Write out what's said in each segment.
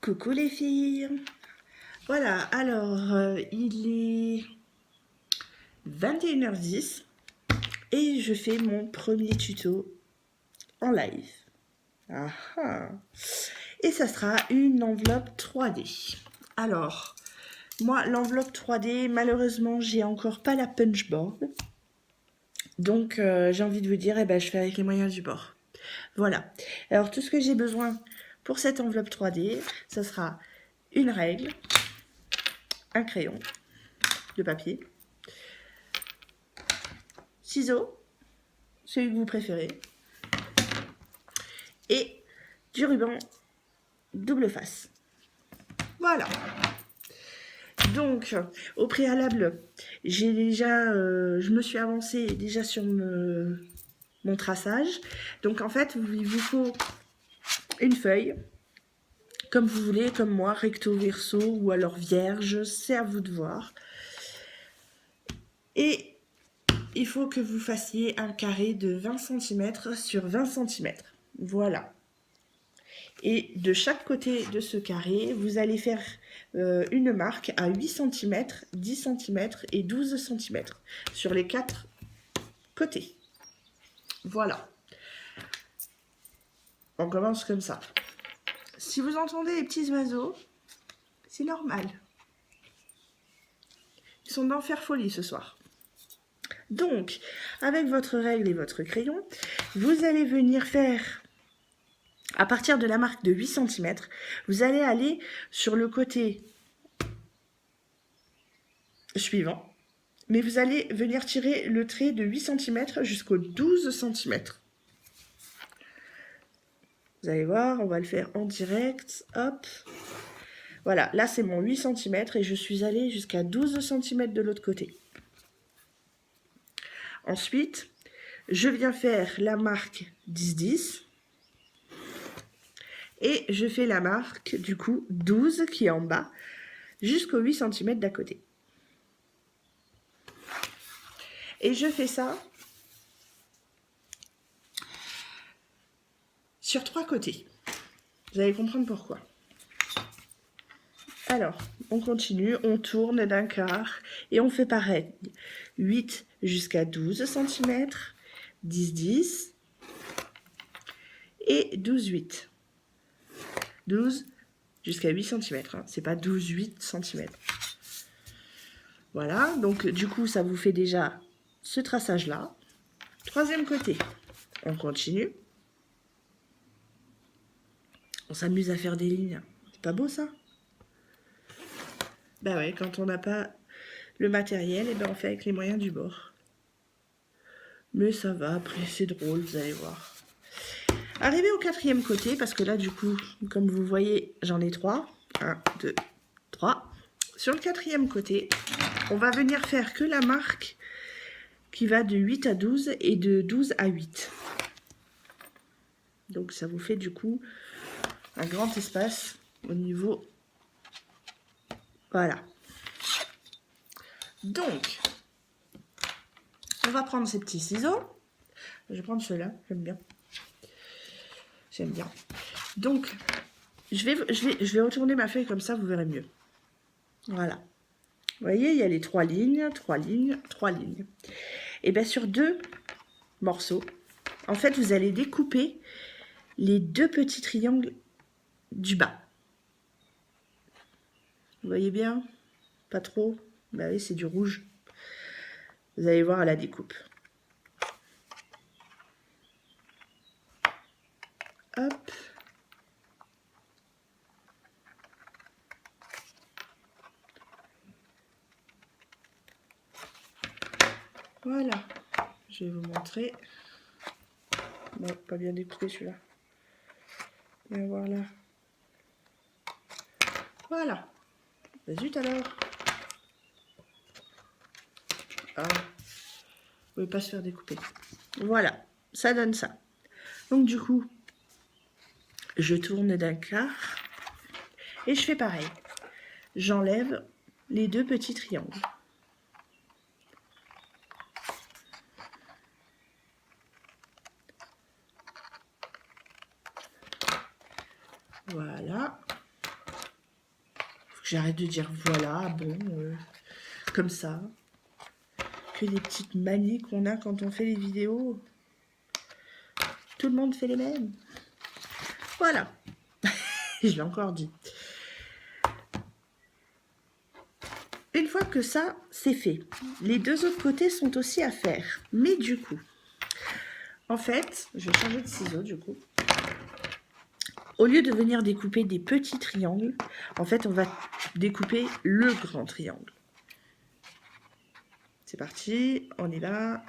Coucou les filles. Voilà, alors il est 21h10 et je fais mon premier tuto en live. Ah ah. Et ça sera une enveloppe 3D. Alors, moi l'enveloppe 3D, malheureusement j'ai encore pas la punchboard. Donc j'ai envie de vous dire, je fais avec les moyens du bord. Voilà. Alors tout ce que j'ai besoin pour cette enveloppe 3D, ça sera une règle, un crayon de papier, ciseaux, celui que vous préférez, et du ruban double face. Voilà. Donc, au préalable, j'ai déjà, je me suis avancée déjà sur mon traçage. Donc, en fait, il vous faut une feuille, comme vous voulez, comme moi, recto verso ou alors vierge, c'est à vous de voir. Et il faut que vous fassiez un carré de 20 cm sur 20 cm. Voilà. Et de chaque côté de ce carré, vous allez faire une marque à 8 cm, 10 cm et 12 cm sur les 4 côtés. Voilà. On commence comme ça. Si vous entendez les petits oiseaux, c'est normal. Ils sont d'enfer folie ce soir. Donc, avec votre règle et votre crayon, vous allez venir faire, à partir de la marque de 8 cm, vous allez aller sur le côté suivant, mais vous allez venir tirer le trait de 8 cm jusqu'au 12 cm. Vous allez voir, on va le faire en direct, hop. Voilà, là c'est mon 8 cm et je suis allée jusqu'à 12 cm de l'autre côté. Ensuite, je viens faire la marque 10-10 et je fais la marque du coup 12 qui est en bas jusqu'au 8 cm d'à côté. Et je fais ça sur 3 côtés. Vous allez comprendre pourquoi. Alors, on continue, on tourne d'un quart et on fait pareil. 8 jusqu'à 12 cm, 10-10 et 12-8. 12 jusqu'à 8 cm, hein. C'est pas 12-8 cm. Voilà, donc du coup, ça vous fait déjà ce traçage-là. Troisième côté, on continue. On s'amuse à faire des lignes. C'est pas beau ça? Bah ouais, quand on n'a pas le matériel, et on fait avec les moyens du bord. Mais ça va, après c'est drôle, vous allez voir. Arrivé au quatrième côté, parce que là du coup, comme vous voyez, j'en ai 3. 1, 2, 3. Sur le quatrième côté, on va venir faire que la marque qui va de 8 à 12 et de 12 à 8. Donc ça vous fait du coup un grand espace au niveau. Voilà. Donc, on va prendre ces petits ciseaux. Je vais prendre ceux-là, j'aime bien. J'aime bien. Donc, je vais retourner ma feuille comme ça, vous verrez mieux. Voilà. Vous voyez, il y a les 3 lignes, 3 lignes, 3 lignes. Et bien sur 2 morceaux, en fait, vous allez découper les 2 petits triangles du bas. Vous voyez bien? Pas trop? Bah oui, c'est du rouge. Vous allez voir à la découpe. Hop. Voilà. Je vais vous montrer. Non, pas bien découpé celui-là. Viens voir là. Voilà. Bah, zut alors. Ah. Vous pouvez pas se faire découper. Voilà. Ça donne ça. Donc du coup, je tourne d'un quart. Et je fais pareil. J'enlève les 2 petits triangles. Voilà. j'arrête de dire voilà, bon, comme ça. Que des petites manies qu'on a quand on fait les vidéos. Tout le monde fait les mêmes. Voilà. Je l'ai encore dit. Une fois que ça, c'est fait, les deux autres côtés sont aussi à faire. Mais du coup, en fait, je vais changer de ciseau du coup. Au lieu de venir découper des petits triangles, en fait, on va découper le grand triangle. C'est parti, on est là.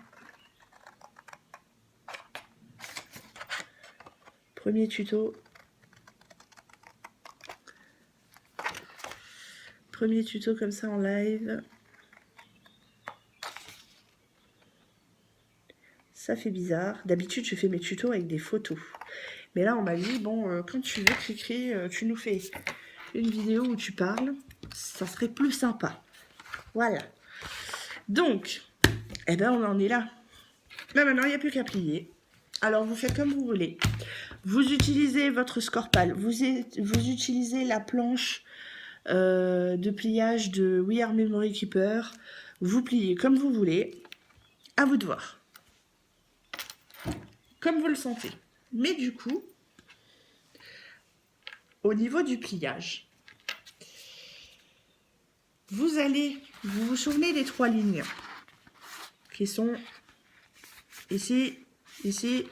Premier tuto. Premier tuto comme ça en live. Ça fait bizarre. D'habitude, je fais mes tutos avec des photos. Mais là, on m'a dit, bon, quand tu veux, Cricri, tu nous fais une vidéo où tu parles. Ça serait plus sympa. Voilà. Donc, eh ben, on en est là. Là, maintenant, il n'y a plus qu'à plier. Alors, vous faites comme vous voulez. Vous utilisez votre Scorpal. Vous utilisez la planche de pliage de We Are Memory Keeper. Vous pliez comme vous voulez. À vous de voir. Comme vous le sentez. Mais du coup, au niveau du pliage, vous vous souvenez des 3 lignes qui sont ici, ici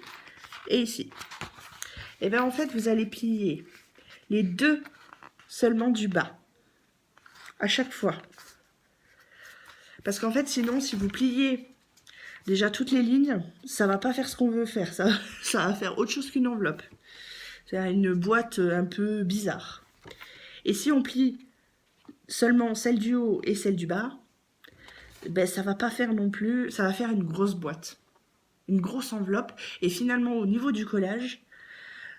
et ici. Et bien en fait, vous allez plier les 2 seulement du bas à chaque fois. Parce qu'en fait, sinon, si vous pliez déjà toutes les lignes, ça va pas faire ce qu'on veut faire. Ça va faire autre chose qu'une enveloppe. C'est une boîte un peu bizarre. Et si on plie seulement celle du haut et celle du bas, ben ça va pas faire non plus, ça va faire une grosse boîte, une grosse enveloppe, et finalement au niveau du collage,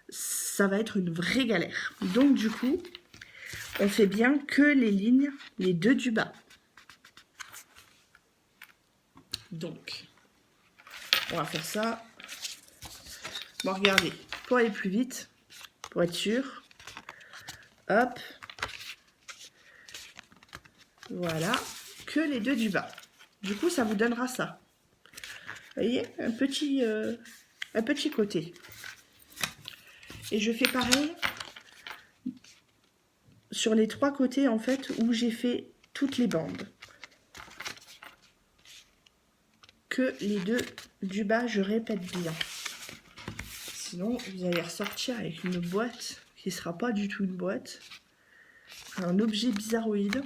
ça va être une vraie galère. Donc du coup, on fait bien que les lignes, les 2 du bas. Donc, on va faire ça. Bon, regardez, pour aller plus vite, pour être sûr, hop, voilà, que les 2 du bas. Du coup, ça vous donnera ça. Vous voyez, un petit côté. Et je fais pareil sur les 3 côtés, en fait, où j'ai fait toutes les bandes. Que les 2 du bas, je répète bien. Sinon, vous allez ressortir avec une boîte qui ne sera pas du tout une boîte. Un objet bizarroïde.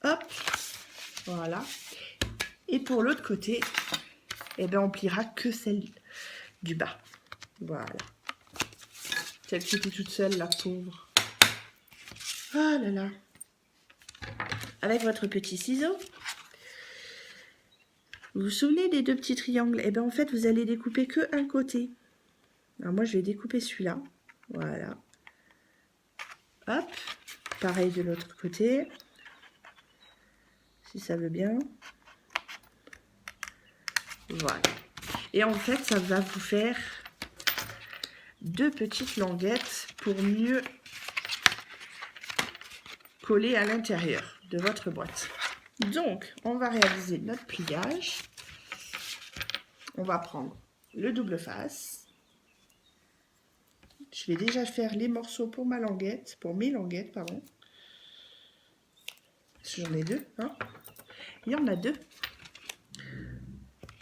Hop, voilà. Et pour l'autre côté, eh ben, on pliera que celle du bas. Voilà. Celle qui était toute seule, la pauvre. Ah là là. Avec votre petit ciseau, vous vous souvenez des 2 petits triangles? Eh bien, en fait, vous allez découper que un côté. Alors, moi, je vais découper celui-là. Voilà. Hop. Pareil de l'autre côté. Si ça veut bien. Voilà. Et en fait, ça va vous faire 2 petites languettes pour mieux coller à l'intérieur de votre boîte. Donc, on va réaliser notre pliage. On va prendre le double face. Je vais déjà faire les morceaux pour ma languette, pour mes languettes, pardon. Parce que j'en ai 2, hein. Il y en a 2.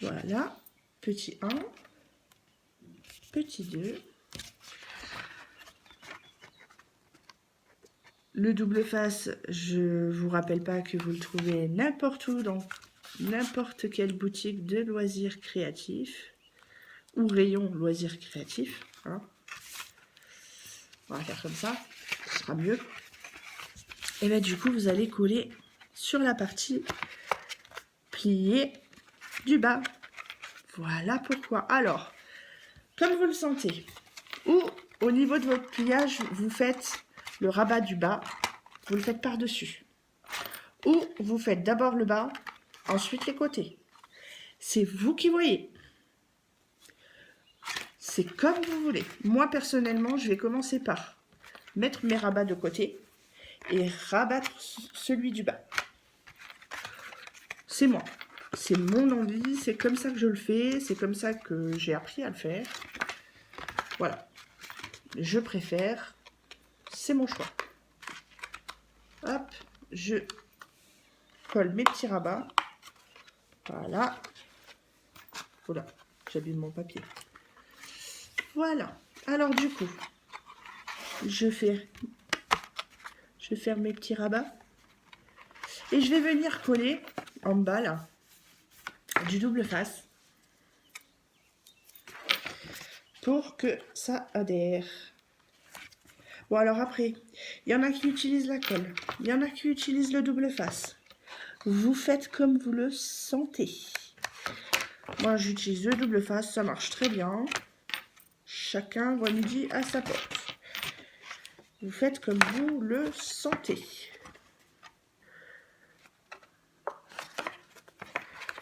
Voilà. Petit 1. Petit 2. Le double face, je vous rappelle pas que vous le trouvez n'importe où, dans n'importe quelle boutique de loisirs créatifs ou rayon loisirs créatifs. Hein. On va faire comme ça, ce sera mieux. Et bien du coup, vous allez coller sur la partie pliée du bas. Voilà pourquoi. Alors, comme vous le sentez, ou au niveau de votre pliage, vous faites le rabat du bas, vous le faites par-dessus. Ou vous faites d'abord le bas, ensuite les côtés. C'est vous qui voyez. C'est comme vous voulez. Moi, personnellement, je vais commencer par mettre mes rabats de côté et rabattre celui du bas. C'est moi. C'est mon envie, c'est comme ça que je le fais, c'est comme ça que j'ai appris à le faire. Voilà. Je préfère, c'est mon choix. Hop, je colle mes petits rabats. Voilà. Voilà, j'abîme mon papier. Voilà. Alors du coup, je vais faire mes petits rabats. Et je vais venir coller en bas là, du double face. Pour que ça adhère. Bon alors après, il y en a qui utilisent la colle. Il y en a qui utilisent le double face. Vous faites comme vous le sentez. Moi j'utilise le double face, ça marche très bien. Chacun voit midi à sa porte. Vous faites comme vous le sentez.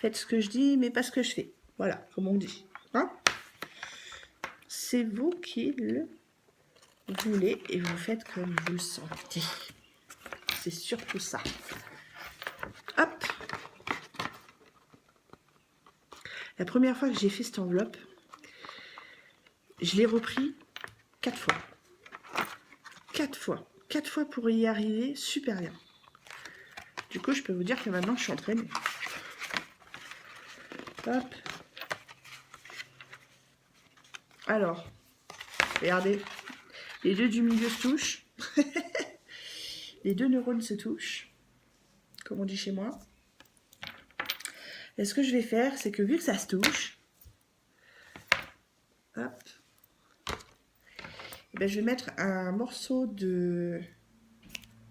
Faites ce que je dis, mais pas ce que je fais. Voilà, comme on dit. Hein? C'est vous qui le voulez et vous faites comme vous le sentez. C'est surtout ça. Hop. La première fois que j'ai fait cette enveloppe, je l'ai repris 4 fois. 4 fois. 4 fois pour y arriver super bien. Du coup, je peux vous dire que maintenant, je suis entraînée. Hop. Alors, regardez. Les deux du milieu se touchent. Les deux neurones se touchent. Comme on dit chez moi. Et ce que je vais faire, c'est que vu que ça se touche, hop, et ben je vais mettre un morceau de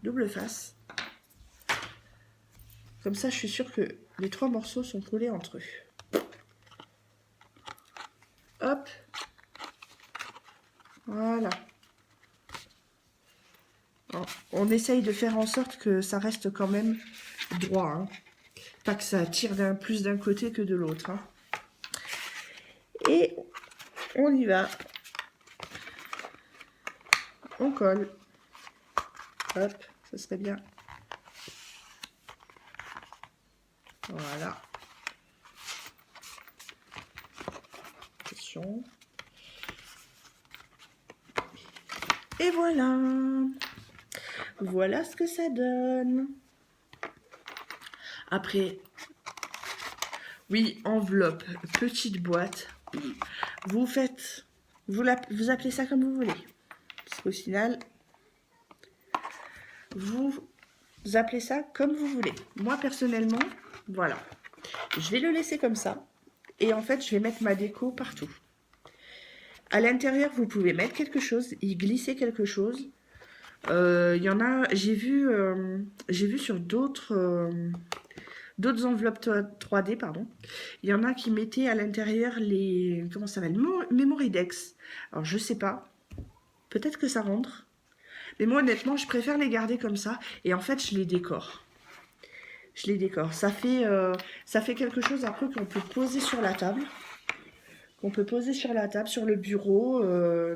double face. Comme ça, je suis sûre que les 3 morceaux sont collés entre eux. Hop. Voilà. Alors, on essaye de faire en sorte que ça reste quand même droit. Hein. Pas que ça tire plus d'un côté que de l'autre. Hein. Et on y va. On colle. Hop, ça serait bien. Voilà. Attention. Et voilà. Voilà ce que ça donne. Après, oui, enveloppe, petite boîte. Vous faites, vous appelez ça comme vous voulez. Parce qu'au final, vous appelez ça comme vous voulez. Moi, personnellement, voilà. Je vais le laisser comme ça. Et en fait, je vais mettre ma déco partout. À l'intérieur, vous pouvez mettre quelque chose, y glisser quelque chose. Il y en a, j'ai vu sur d'autres enveloppes 3D, pardon. Il y en a qui mettaient à l'intérieur les, comment ça s'appelle, Memoridex. Alors je sais pas, peut-être que ça rentre. Mais moi honnêtement, je préfère les garder comme ça. Et en fait, je les décore. Je les décore. Ça fait quelque chose après qu'on peut poser sur la table. Qu'on peut poser sur la table, sur le bureau,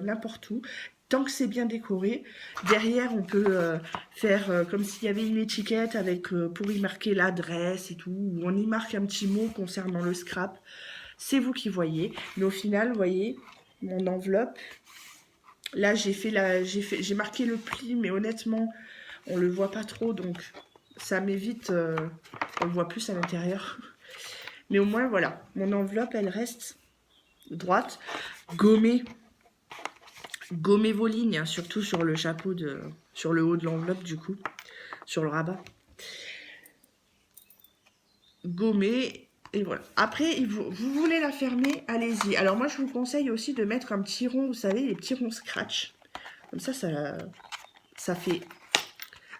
n'importe où. Tant que c'est bien décoré. Derrière, on peut faire comme s'il y avait une étiquette avec pour y marquer l'adresse et tout. Ou on y marque un petit mot concernant le scrap. C'est vous qui voyez. Mais au final, vous voyez, mon enveloppe. Là, j'ai marqué le pli, mais honnêtement, on le voit pas trop. Donc, ça m'évite... on le voit plus à l'intérieur. Mais au moins, voilà. Mon enveloppe, elle reste droite. Gommée. Gommez vos lignes, hein, surtout sur le chapeau, sur le haut de l'enveloppe du coup, sur le rabat. Gommez, et voilà. Après, vous voulez la fermer, allez-y. Alors moi, je vous conseille aussi de mettre un petit rond, vous savez, les petits ronds scratch. Comme ça fait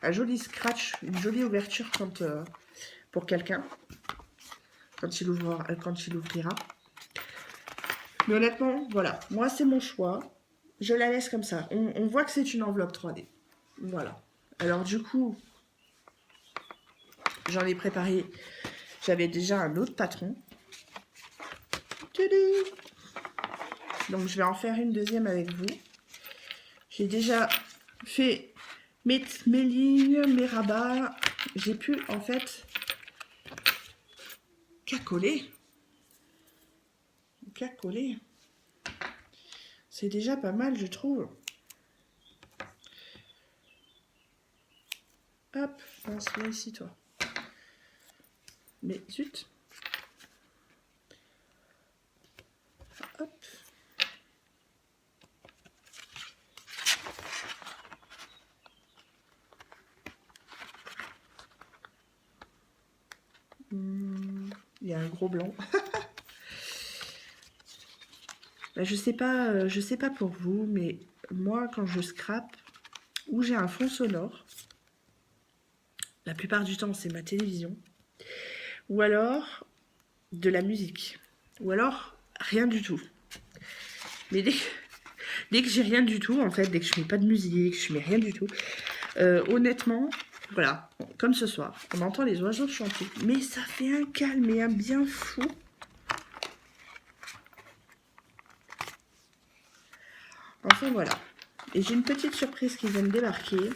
un joli scratch, une jolie ouverture pour quelqu'un, quand il ouvrira. Mais honnêtement, voilà, moi c'est mon choix. Je la laisse comme ça. On voit que c'est une enveloppe 3D. Voilà. Alors du coup, j'en ai préparé. J'avais déjà un autre patron. Donc je vais en faire une deuxième avec vous. J'ai déjà fait mettre mes lignes, mes rabats. J'ai pu en fait qu'à coller. C'est déjà pas mal, je trouve. Hop, mince, là ici toi. Mais zut. Hop. Il y a un gros blanc. Ben, je sais pas pour vous, mais moi quand je scrape ou j'ai un fond sonore, la plupart du temps c'est ma télévision, ou alors de la musique, ou alors rien du tout. Mais dès que j'ai rien du tout, en fait, dès que je mets pas de musique, je mets rien du tout, honnêtement, voilà, comme ce soir, on entend les oiseaux chanter, mais ça fait un calme et un bien fou. Enfin voilà, et j'ai une petite surprise qui vient de débarquer.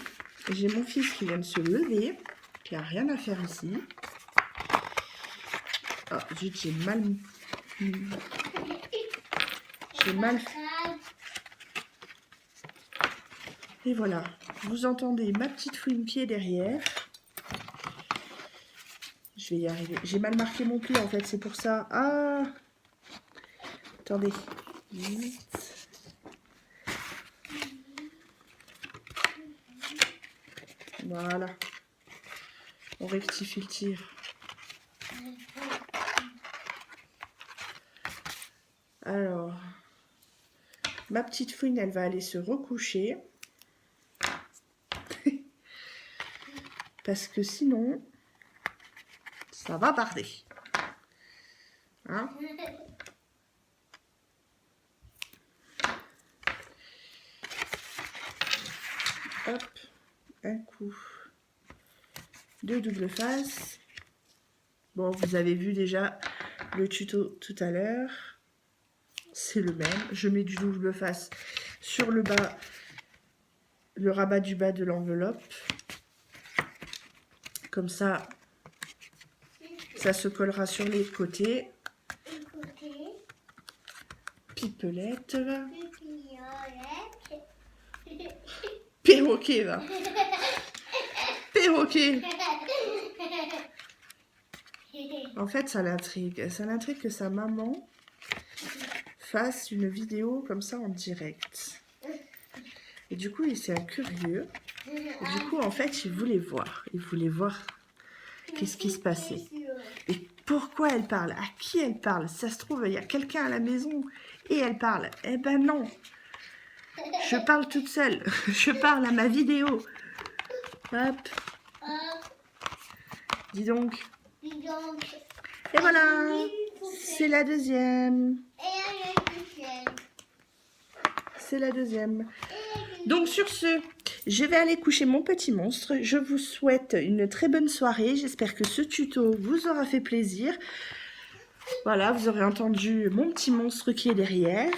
J'ai mon fils qui vient de se lever, qui a rien à faire ici. Oh zut, j'ai mal. Et voilà, vous entendez ma petite fouine pied derrière. Je vais y arriver. J'ai mal marqué mon pied en fait, c'est pour ça. Ah, attendez. Voilà. On rectifie le tir. Alors, ma petite fouine, elle va aller se recoucher. Parce que sinon, ça va barder. Hein? Hop, un coup de double face. Bon, vous avez vu déjà le tuto tout à l'heure. C'est le même. Je mets du double face sur le bas, le rabat du bas de l'enveloppe. Comme ça, ça se collera sur les côtés. Pipelette. Perroquet, va. Perroquet. En fait, ça l'intrigue. Ça l'intrigue que sa maman fasse une vidéo comme ça en direct. Et du coup, il s'est curieux. Et du coup, en fait, il voulait voir. Il voulait voir qu'est-ce qui se passait. Et pourquoi elle parle? À qui elle parle? Ça se trouve, il y a quelqu'un à la maison et elle parle. Eh ben non. Je parle toute seule. Je parle à ma vidéo. Hop. Dis donc. Et voilà. C'est la deuxième. C'est la deuxième. Donc sur ce, je vais aller coucher mon petit monstre. Je vous souhaite une très bonne soirée. J'espère que ce tuto vous aura fait plaisir. Voilà, vous aurez entendu mon petit monstre qui est derrière.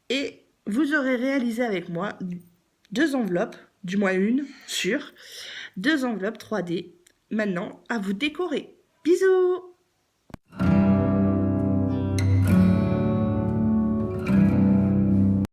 Et vous aurez réalisé avec moi 2 enveloppes, du moins une, sûre. 2 enveloppes 3D. Maintenant, à vous décorer. Bisous!